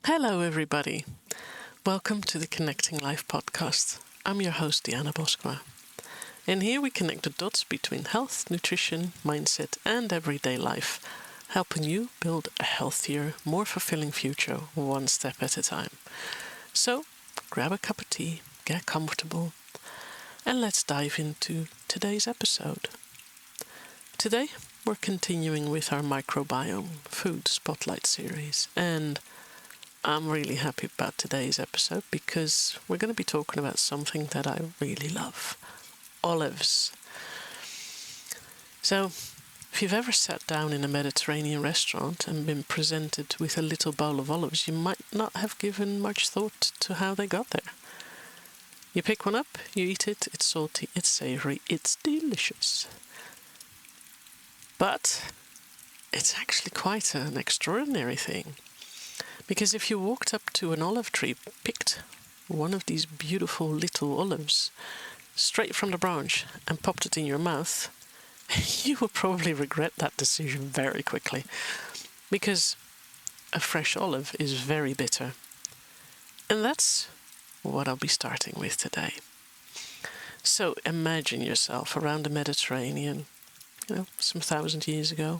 Hello, everybody. Welcome to the Connecting Life podcast. I'm your host, Dianaboskma. And here we connect the dots between health, nutrition, mindset, and everyday life, helping you build a healthier, more fulfilling future one step at a time. So, grab a cup of tea, get comfortable, and let's dive into today's episode. Today, we're continuing with our Microbiome Food Spotlight series, and I'm really happy about today's episode because we're going to be talking about something that I really love, olives. So, if you've ever sat down in a Mediterranean restaurant and been presented with a little bowl of olives, you might not have given much thought to how they got there. You pick one up, you eat it, it's salty, it's savory, it's delicious. But it's actually quite an extraordinary thing. Because if you walked up to an olive tree, picked one of these beautiful little olives straight from the branch and popped it in your mouth, you would probably regret that decision very quickly. Because a fresh olive is very bitter. And that's what I'll be starting with today. So imagine yourself around the Mediterranean, some 1,000 years ago.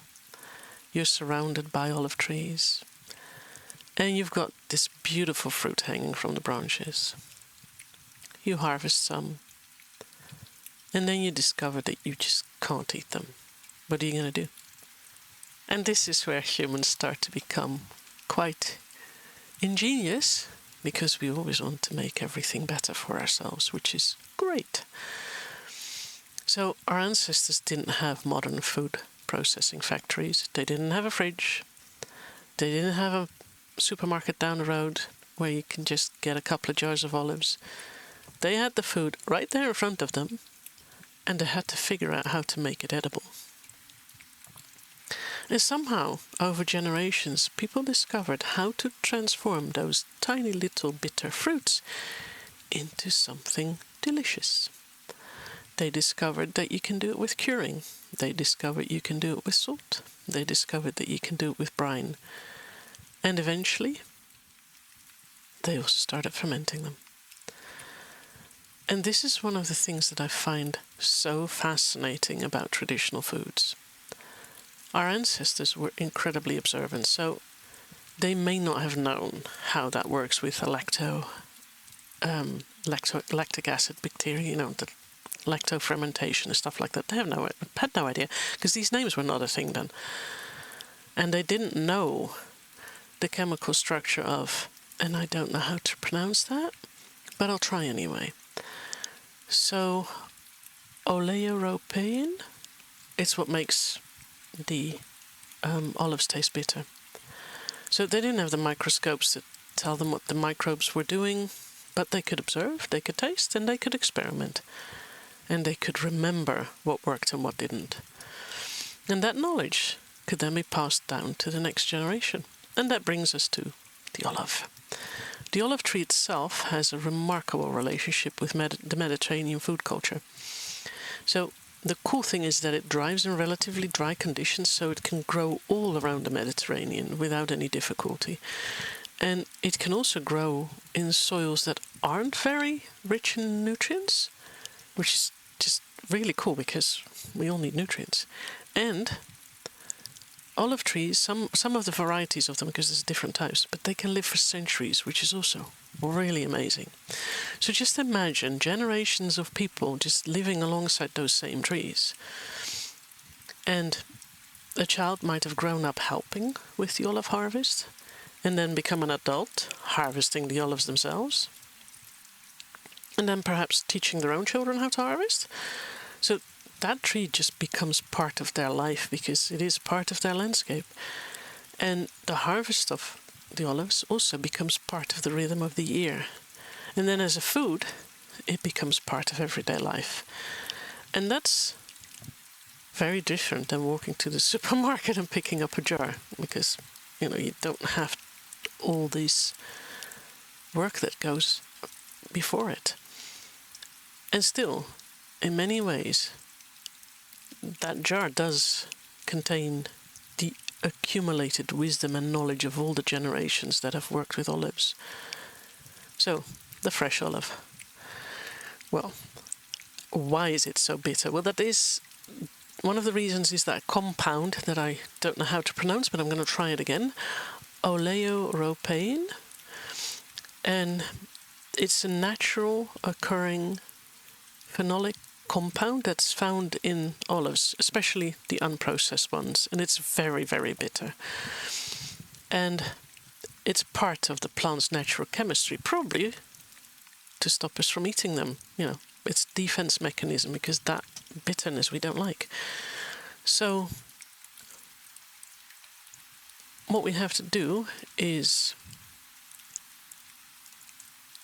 You're surrounded by olive trees. And you've got this beautiful fruit hanging from the branches. You harvest some. And then you discover that you just can't eat them. What are you going to do? And this is where humans start to become quite ingenious, because we always want to make everything better for ourselves, which is great. So our ancestors didn't have modern food processing factories. They didn't have a fridge. They didn't have a supermarket down the road where you can just get a couple of jars of olives. They had the food right there in front of them, and they had to figure out how to make it edible. And somehow, over generations, people discovered how to transform those tiny little bitter fruits into something delicious. They discovered that you can do it with curing. They discovered you can do it with salt. They discovered that you can do it with brine. And eventually, they also started fermenting them. And this is one of the things that I find so fascinating about traditional foods. Our ancestors were incredibly observant, so they may not have known how that works with a lactic acid bacteria, the lacto-fermentation and stuff like that. They had no idea, because these names were not a thing then. And they didn't know the chemical structure of, and I don't know how to pronounce that, but I'll try anyway. So, oleoropane, it's what makes the olives taste bitter. So they didn't have the microscopes to tell them what the microbes were doing, but they could observe, they could taste, and they could experiment. And they could remember what worked and what didn't. And that knowledge could then be passed down to the next generation. And that brings us to the olive. The olive tree itself has a remarkable relationship with the Mediterranean food culture. So the cool thing is that it thrives in relatively dry conditions, so it can grow all around the Mediterranean without any difficulty. And it can also grow in soils that aren't very rich in nutrients, which is just really cool because we all need nutrients. And olive trees, some of the varieties of them, because there's different types, but they can live for centuries, which is also really amazing. So just imagine generations of people just living alongside those same trees. And a child might have grown up helping with the olive harvest, and then become an adult harvesting the olives themselves, and then perhaps teaching their own children how to harvest. So that tree just becomes part of their life because it is part of their landscape. And the harvest of the olives also becomes part of the rhythm of the year. And then as a food, it becomes part of everyday life. And that's very different than walking to the supermarket and picking up a jar, because, you don't have all this work that goes before it. And still, in many ways, that jar does contain the accumulated wisdom and knowledge of all the generations that have worked with olives. So, the fresh olive. Well, why is it so bitter? Well, that is one of the reasons is that compound that I don't know how to pronounce, but I'm going to try it again. Oleoropane. And it's a natural occurring phenolic compound that's found in olives, especially the unprocessed ones. And it's very, very bitter. And it's part of the plant's natural chemistry, probably to stop us from eating them. It's defense mechanism, because that bitterness we don't like. So what we have to do is,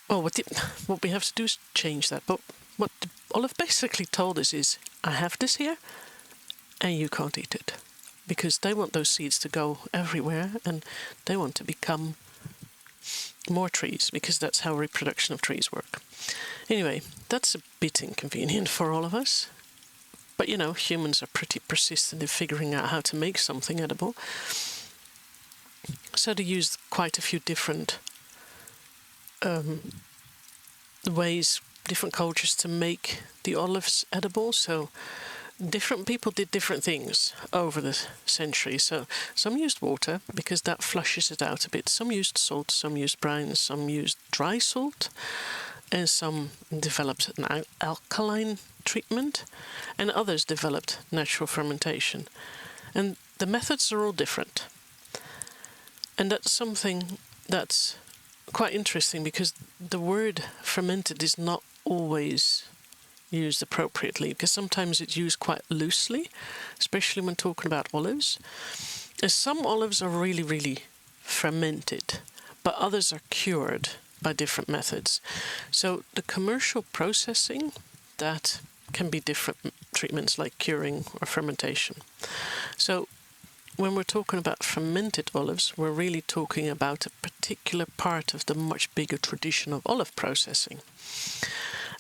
what we have to do is change that. But what Olive basically told us is, I have this here and you can't eat it, because they want those seeds to go everywhere and they want to become more trees, because that's how reproduction of trees work. Anyway, that's a bit inconvenient for all of us. But humans are pretty persistent in figuring out how to make something edible. So they used quite a few different ways, different cultures to make the olives edible. So different people did different things over the centuries. So some used water, because that flushes it out a bit. Some used salt, some used brine, some used dry salt, and some developed an alkaline treatment, and others developed natural fermentation. And the methods are all different. And that's something that's quite interesting, because the word fermented is not always used appropriately, because sometimes it's used quite loosely, especially when talking about olives. And some olives are really, really fermented, but others are cured by different methods. So the commercial processing, that can be different treatments like curing or fermentation. So when we're talking about fermented olives, we're really talking about a particular part of the much bigger tradition of olive processing.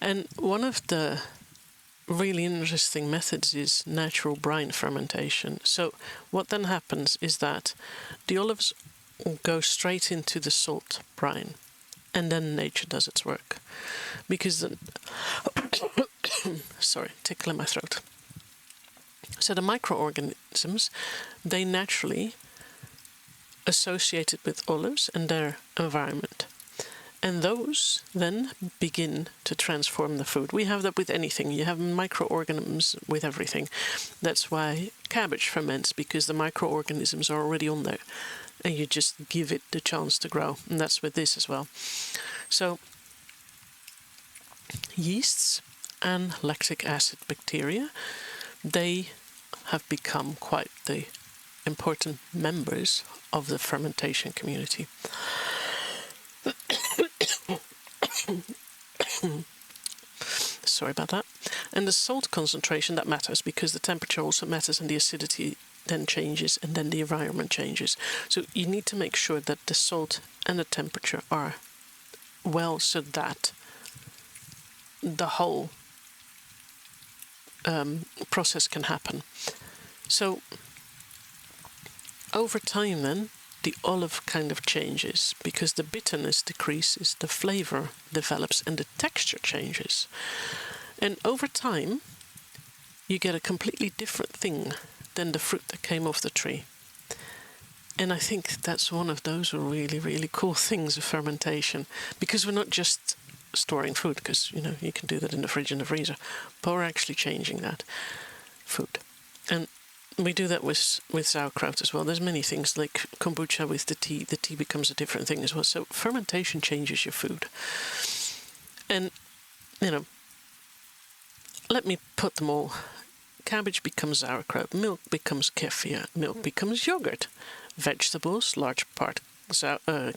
And one of the really interesting methods is natural brine fermentation. So what then happens is that the olives go straight into the salt brine, and then nature does its work. Because sorry, tickle in my throat. So the microorganisms, they naturally associated with olives and their environment. And those then begin to transform the food. We have that with anything. You have microorganisms with everything. That's why cabbage ferments, because the microorganisms are already on there. And you just give it the chance to grow. And that's with this as well. So yeasts and lactic acid bacteria, they have become quite the important members of the fermentation community. Sorry about that. And the salt concentration, that matters, because the temperature also matters, and the acidity then changes, and then the environment changes. So you need to make sure that the salt and the temperature are well, so that the whole process can happen. So over time then, the olive kind of changes, because the bitterness decreases, the flavor develops, and the texture changes. And over time, you get a completely different thing than the fruit that came off the tree. And I think that's one of those really, really cool things of fermentation, because we're not just storing food, because you can do that in the fridge and the freezer, but we're actually changing that food. And we do that with sauerkraut as well. There's many things, like kombucha with the tea. The tea becomes a different thing as well. So fermentation changes your food. And, let me put them all. Cabbage becomes sauerkraut. Milk becomes kefir. Milk becomes yogurt. Vegetables, large part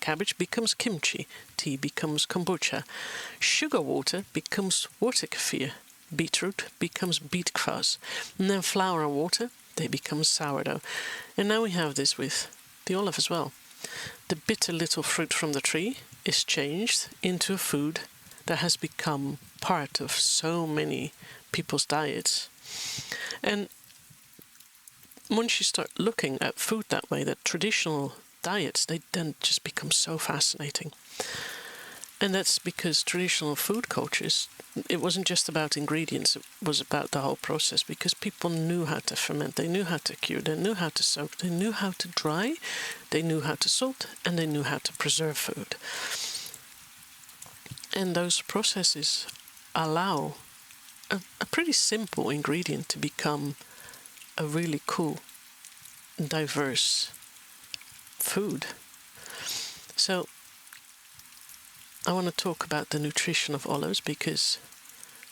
cabbage, becomes kimchi. Tea becomes kombucha. Sugar water becomes water kefir. Beetroot becomes beet kvass. And then flour and water, they become sourdough. And now we have this with the olive as well. The bitter little fruit from the tree is changed into a food that has become part of so many people's diets. And once you start looking at food that way, that traditional diets, they then just become so fascinating. And that's because traditional food cultures, it wasn't just about ingredients, it was about the whole process, because people knew how to ferment, they knew how to cure, they knew how to soak, they knew how to dry, they knew how to salt, and they knew how to preserve food. And those processes allow a pretty simple ingredient to become a really cool, diverse food. So I want to talk about the nutrition of olives, because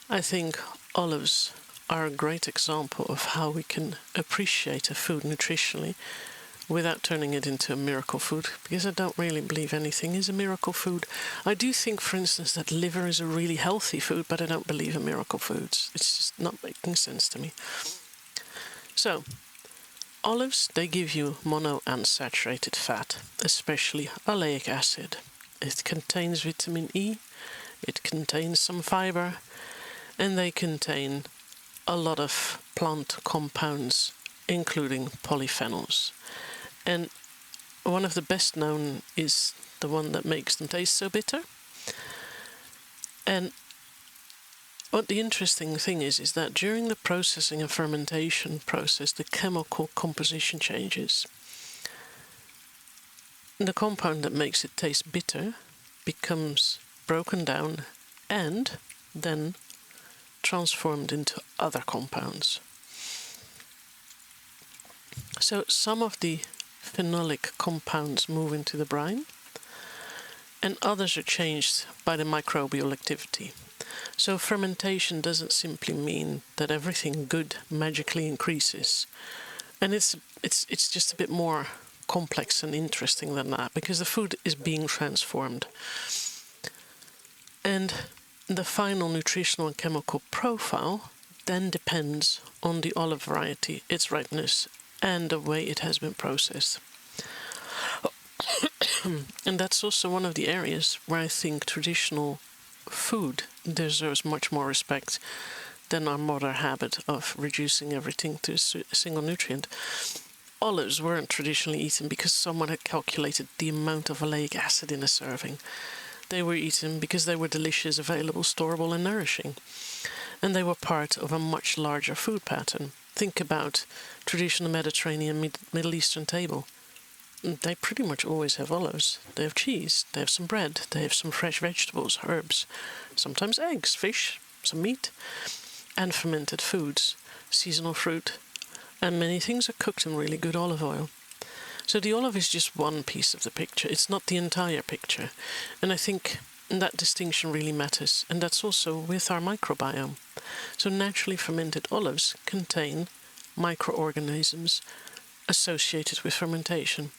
I think olives are a great example of how we can appreciate a food nutritionally without turning it into a miracle food, because I don't really believe anything is a miracle food. I do think, for instance, that liver is a really healthy food, but I don't believe in miracle foods. It's just not making sense to me. So, olives, they give you monounsaturated fat, especially oleic acid. It contains vitamin E, it contains some fiber, and they contain a lot of plant compounds, including polyphenols. And one of the best known is the one that makes them taste so bitter. And what the interesting thing is that during the processing and fermentation process, the chemical composition changes. The compound that makes it taste bitter becomes broken down and then transformed into other compounds. So some of the phenolic compounds move into the brine, and others are changed by the microbial activity. So fermentation doesn't simply mean that everything good magically increases. And it's just a bit more complex and interesting than that, because the food is being transformed. And the final nutritional and chemical profile then depends on the olive variety, its ripeness, and the way it has been processed. And that's also one of the areas where I think traditional food deserves much more respect than our modern habit of reducing everything to a single nutrient. Olives weren't traditionally eaten because someone had calculated the amount of oleic acid in a serving. They were eaten because they were delicious, available, storable, and nourishing. And they were part of a much larger food pattern. Think about traditional Mediterranean Middle Eastern table. They pretty much always have olives. They have cheese, they have some bread, they have some fresh vegetables, herbs, sometimes eggs, fish, some meat, and fermented foods, seasonal fruit, and many things are cooked in really good olive oil. So the olive is just one piece of the picture. It's not the entire picture. And I think that distinction really matters. And that's also with our microbiome. So naturally fermented olives contain microorganisms associated with fermentation.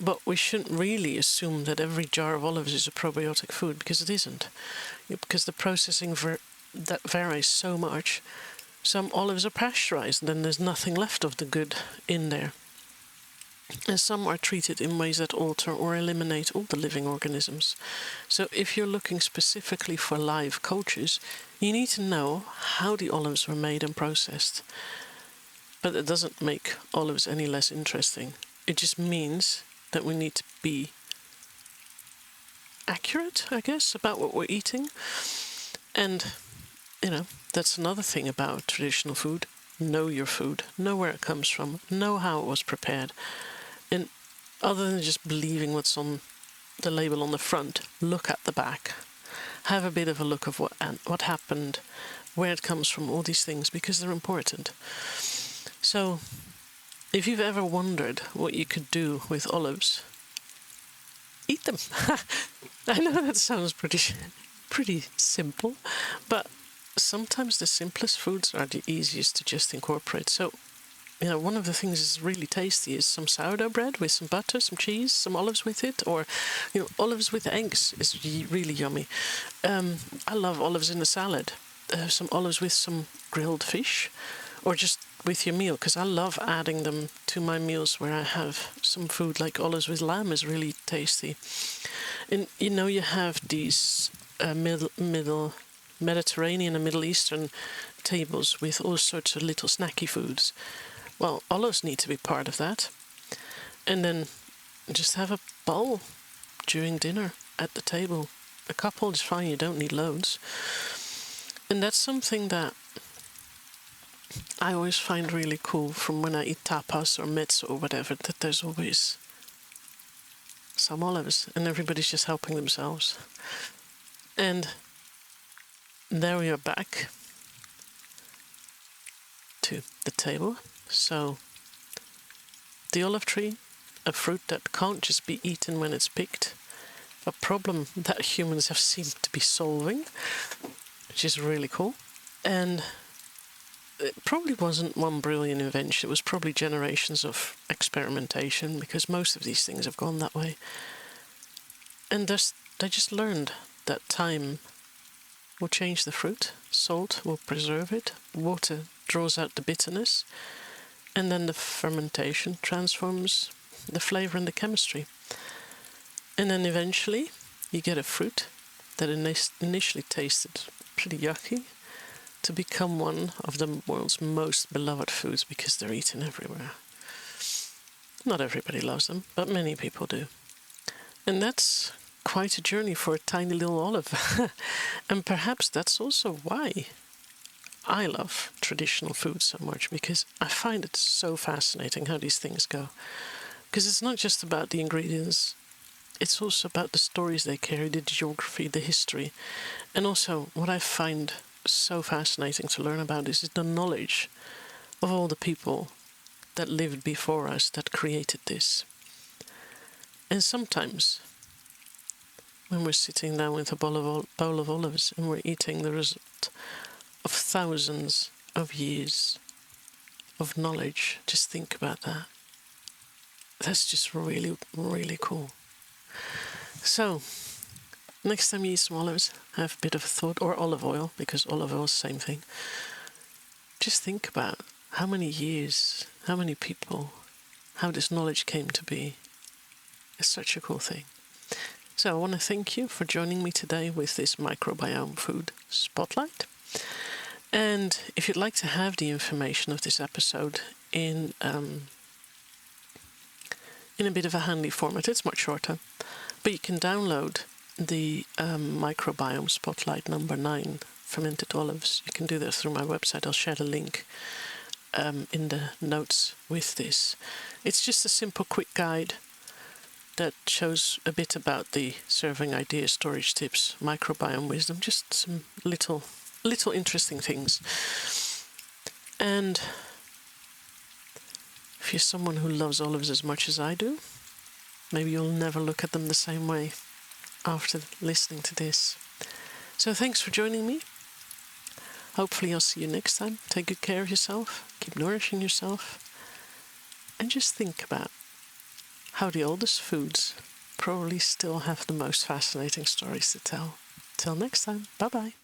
But we shouldn't really assume that every jar of olives is a probiotic food, because it isn't. Because the processing that varies so much. Some olives are pasteurized, and then there's nothing left of the good in there. And some are treated in ways that alter or eliminate all the living organisms. So if you're looking specifically for live cultures, you need to know how the olives were made and processed. But it doesn't make olives any less interesting. It just means that we need to be accurate, I guess, about what we're eating. And, that's another thing about traditional food. Know your food. Know where it comes from. Know how it was prepared. And other than just believing what's on the label on the front, look at the back. Have a bit of a look of what happened, where it comes from, all these things, because they're important. So, if you've ever wondered what you could do with olives, eat them. I know that sounds pretty simple, but sometimes the simplest foods are the easiest to just incorporate. So, one of the things that's really tasty is some sourdough bread with some butter, some cheese, some olives with it, or, olives with eggs is really yummy. I love olives in a salad. Some olives with some grilled fish, or just with your meal, because I love adding them to my meals where I have some food, like olives with lamb is really tasty. And, you have these middle Mediterranean and Middle Eastern tables with all sorts of little snacky foods. Well, olives need to be part of that. And then just have a bowl during dinner at the table. A couple is fine, you don't need loads. And that's something that I always find really cool from when I eat tapas or mezzo or whatever, that there's always some olives and everybody's just helping themselves. And there we are back to the table. So the olive tree, a fruit that can't just be eaten when it's picked, a problem that humans have seemed to be solving, which is really cool. And it probably wasn't one brilliant invention, it was probably generations of experimentation, because most of these things have gone that way. And they just learned that time will change the fruit, salt will preserve it, water draws out the bitterness, and then the fermentation transforms the flavor and the chemistry. And then eventually you get a fruit that initially tasted pretty yucky to become one of the world's most beloved foods because they're eaten everywhere. Not everybody loves them, but many people do. And that's quite a journey for a tiny little olive. And perhaps that's also why I love traditional food so much, because I find it so fascinating how these things go. Because it's not just about the ingredients, it's also about the stories they carry, the geography, the history. And also, what I find so fascinating to learn about is the knowledge of all the people that lived before us that created this. And sometimes, when we're sitting down with a bowl of olives and we're eating the result of thousands of years of knowledge, just think about that. That's just really, really cool. So, next time you eat some olives, have a bit of a thought, or olive oil, because olive oil is the same thing. Just think about how many years, how many people, how this knowledge came to be. It's such a cool thing. So I want to thank you for joining me today with this Microbiome Food Spotlight. And if you'd like to have the information of this episode in a bit of a handy format, it's much shorter, but you can download the Microbiome Spotlight number 9, Fermented Olives. You can do that through my website. I'll share the link in the notes with this. It's just a simple, quick guide that shows a bit about the serving ideas, storage tips, microbiome wisdom, just some little interesting things. And if you're someone who loves olives as much as I do, maybe you'll never look at them the same way after listening to this. So thanks for joining me. Hopefully I'll see you next time. Take good care of yourself, keep nourishing yourself, and just think about how the oldest foods probably still have the most fascinating stories to tell. Till next time, bye-bye.